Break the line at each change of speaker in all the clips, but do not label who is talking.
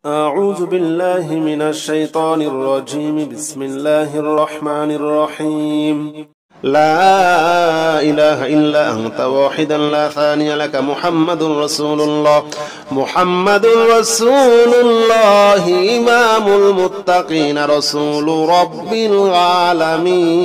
أعوذ بالله من الشيطان الرجيم. بسم الله الرحمن الرحيم. لا إله إلا أنت واحدا لا ثاني لك محمد رسول الله. محمد رسول الله إمام المتقين رسول رب العالمين.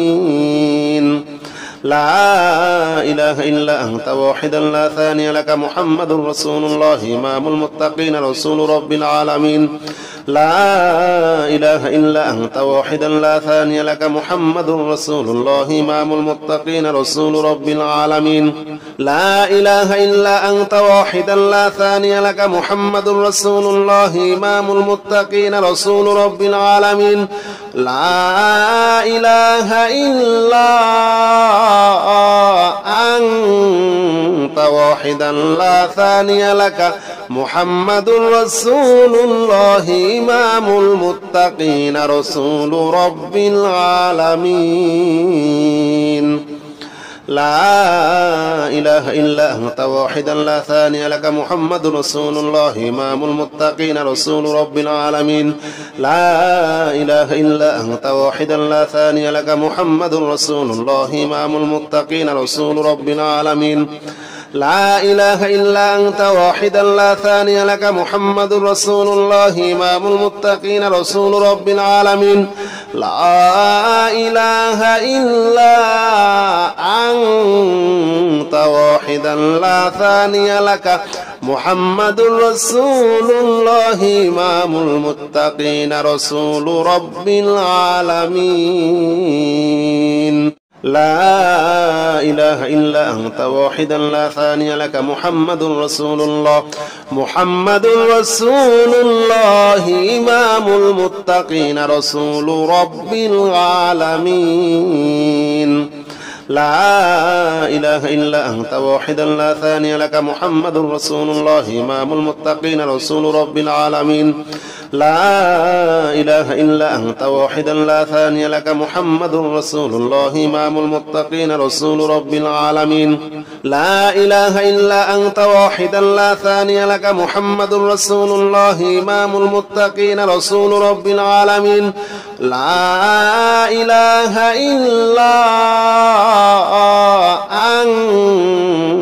لا إله إلا أنت واحدا لا ثاني لك محمد رسول الله إمام المتقين رسول رب العالمين. لا إله إلا أنت واحدا لا ثاني لك محمد رسول الله إمام المتقين رسول رب العالمين. لا إله إلا أنت واحدا لا ثاني لك محمد رسول الله إمام المتقين رسول رب العالمين. لا إله إلا أنت واحدا لا ثاني لك محمد رسول الله إمام المتقين رسول رب العالمين. لا إله إلا أنت واحدا لا ثاني لك محمد رسول الله إمام المتقين رسول رب العالمين. لا إله إلا أنت واحدا لا ثاني لك محمد رسول الله إمام المتقين رسول رب العالمين. لا إله إلا أنت واحدا لا ثاني لك محمد رسول الله إمام المتقين رسول رب العالمين. لا إله إلا أنت واحدا لا ثاني لك محمد رسول الله إمام المتقين رسول رب العالمين. لا إله إلا أنت واحدا لا ثاني لك محمد رسول الله. محمد رسول الله إمام المتقين رسول رب العالمين. لا إله إلا أنت واحدا لا ثاني لك محمد رسول الله إمام المتقين رسول رب العالمين. لا إله إلا أنت واحدا لا ثاني لك محمد رسول الله إمام المتقين رسول رب العالمين. لا إله إلا أنت واحدا لا ثاني لك محمد رسول الله إمام المتقين رسول رب العالمين. لا إله إلا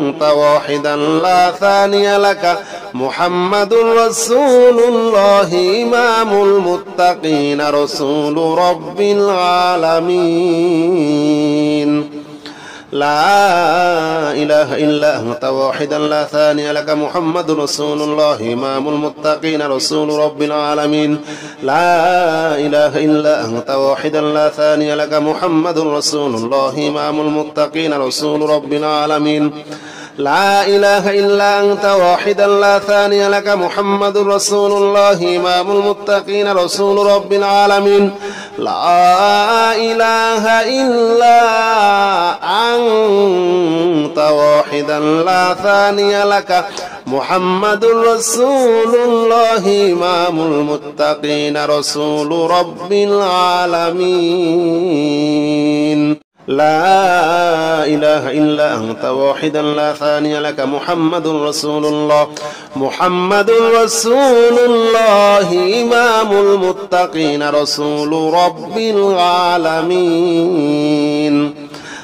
أنت واحدا لا ثاني لك محمد رسول الله إمام المتقين رسول رب العالمين. لا إله إلا أنت واحدا لا ثاني لك محمد رسول الله إمام المتقين رسول رب العالمين. لا إله إلا أنت واحدا لا ثاني لك محمد رسول الله إمام المتقين رسول رب العالمين. لا إله إلا أنت واحدا لا ثاني لك محمد رسول الله إمام المتقين رسول رب العالمين. لا إله إلا أنت واحدا لا ثاني لك محمد رسول الله إمام المتقين رسول رب العالمين. لا إله إلا أنت واحدا لا ثاني لك محمد رسول الله. محمد رسول الله إمام المتقين رسول رب العالمين.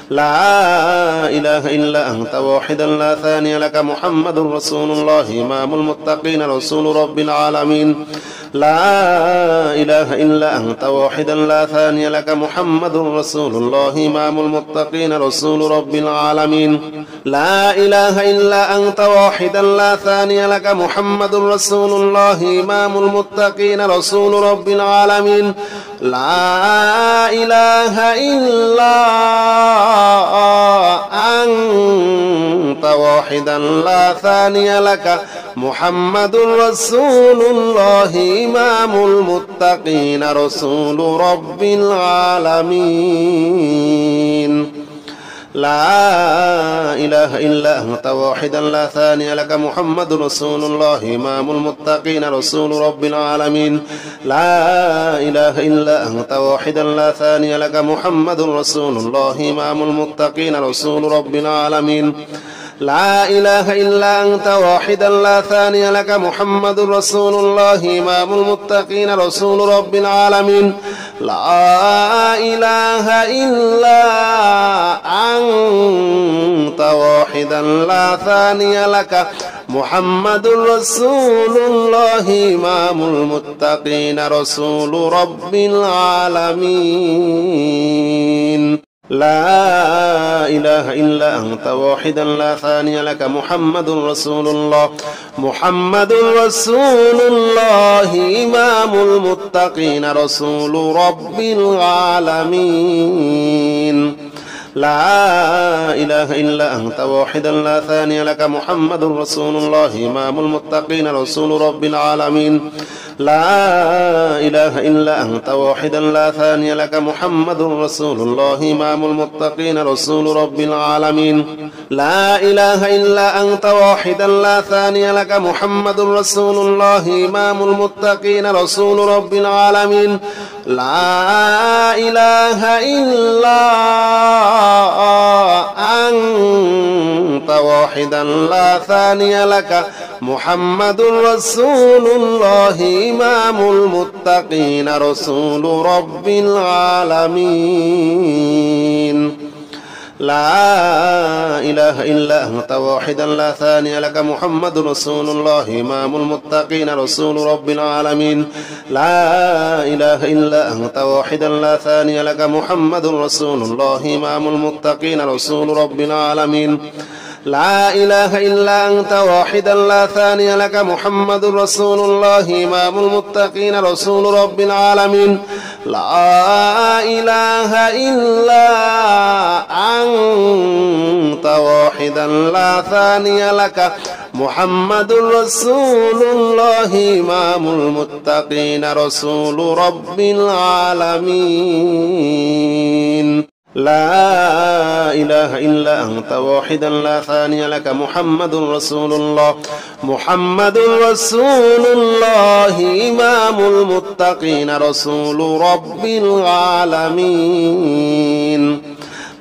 لا إله إلا أنت واحدا لا ثاني لك محمد رسول الله إمام المتقين رسول رب العالمين. لا إله إلا أنت واحدا لا ثاني لك محمد رسول الله إمام المتقين رسول رب العالمين. لا إله إلا أنت واحدا لا ثاني لك محمد رسول الله إمام المتقين رسول رب العالمين. لا إله إلا أنت واحدا لا ثاني لك محمد رسول الله إمام المتقين رسول رب العالمين. لا إله إلا أنت واحدا لا ثاني لك محمد رسول الله إمام المتقين رسول رب العالمين. لا إله إلا أنت واحدا لا ثاني لك محمد رسول الله إمام المتقين رسول رب العالمين. لا إله إلا أنت وحدا لا ثاني لك محمد رسول الله إمام المتقين رسول رب العالمين لا إله إلا أنت وحدا لا ثاني لك محمد رسول الله إمام المتقين رسول رب العالمين لا إله إلا أنت وحدا لا ثاني لك محمد رسول الله محمد رسول الله إمام المتقين رسول رب العالمين لا إله إلا أنت وحدا لا ثاني لك محمد رسول الله إمام المتقين رسول رب العالمين لا إله إلا أنت وحدا لا ثاني لك محمد رسول الله إمام المتقين رسول رب العالمين لا إله إلا أنت وحدا لا ثاني لك محمد رسول الله إمام المتقين رسول رب العالمين لا إله إلا أنت وحدا لا ثاني لك محمد رسول الله إمام المتقين رسول رب العالمين لا إله إلا أنت وحدا لا ثاني لك محمد رسول الله إمام المتقين رسول رب العالمين لا إله إلا أنت وحدا لا ثاني لك محمد رسول الله إمام المتقين رسول رب العالمين لا إله إلا أنت وحدا لا ثاني لك محمد رسول الله إمام المتقين رسول رب العالمين لا إله إلا أنت وحدا لا ثاني لك محمد رسول الله إمام المتقين رسول رب العالمين لا إله إلا أنت وحدا لا ثاني لك محمد رسول الله محمد رسول الله إمام المتقين رسول رب العالمين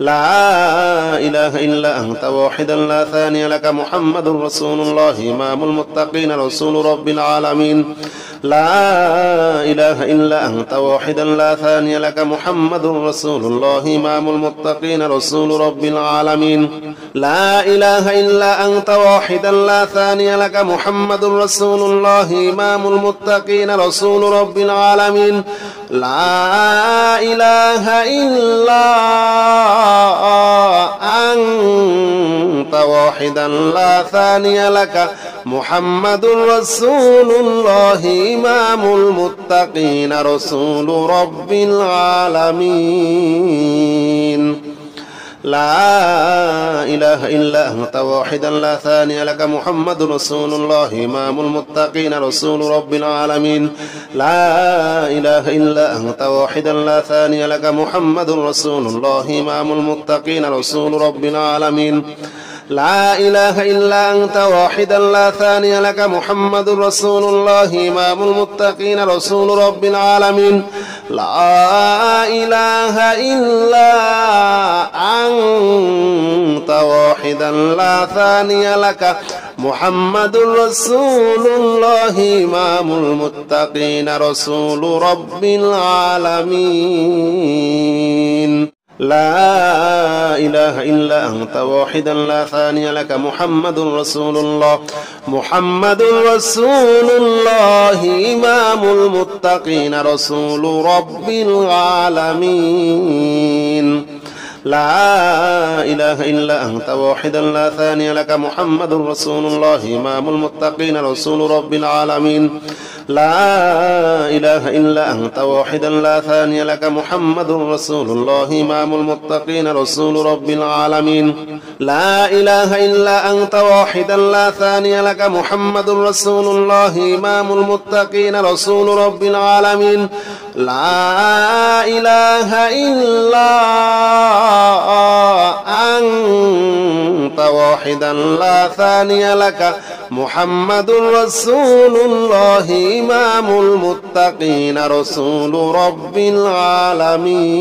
لا إله إلا أنت وحدا لا ثاني لك محمد رسول الله إمام المتقين رسول رب العالمين لا إله إلا أنت وحدا لا ثاني لك محمد رسول الله إمام المتقين رسول رب العالمين لا إله إلا أنت وحدا لا ثاني لك محمد رسول الله إمام المتقين رسول رب العالمين لا إله إلا أنت وحدا لا ثاني لك محمد رسول الله إمام المتقين رسول رب العالمين لا إله إلا أنت وحدا لا ثاني لك محمد رسول الله إمام المتقين رسول رب العالمين لا إله إلا أنت وحدا لا ثاني لك محمد رسول الله إمام المتقين رسول رب العالمين لا إله إلا أنت وحدا لا ثاني لك محمد رسول الله إمام المتقين رسول رب العالمين لا إله إلا أنت وحدا لا ثاني لك محمد رسول الله إمام المتقين رسول رب العالمين لا إله إلا أنت وحدا لا ثاني لك محمد رسول الله محمد رسول الله إمام المتقين رسول رب العالمين لا إله إلا أنت وحدا لا ثاني لك محمد رسول الله إمام المتقين رسول رب العالمين لا إله إلا أنت وحدا لا ثاني لك محمد رسول الله إمام المتقين رسول رب العالمين لا إله إلا أنت وحدا لا ثاني لك محمد رسول الله إمام المتقين رسول رب العالمين لا إله إلا أنت وحدا لا ثاني لك محمد رسول الله إمام المتقين رسول رب العالمين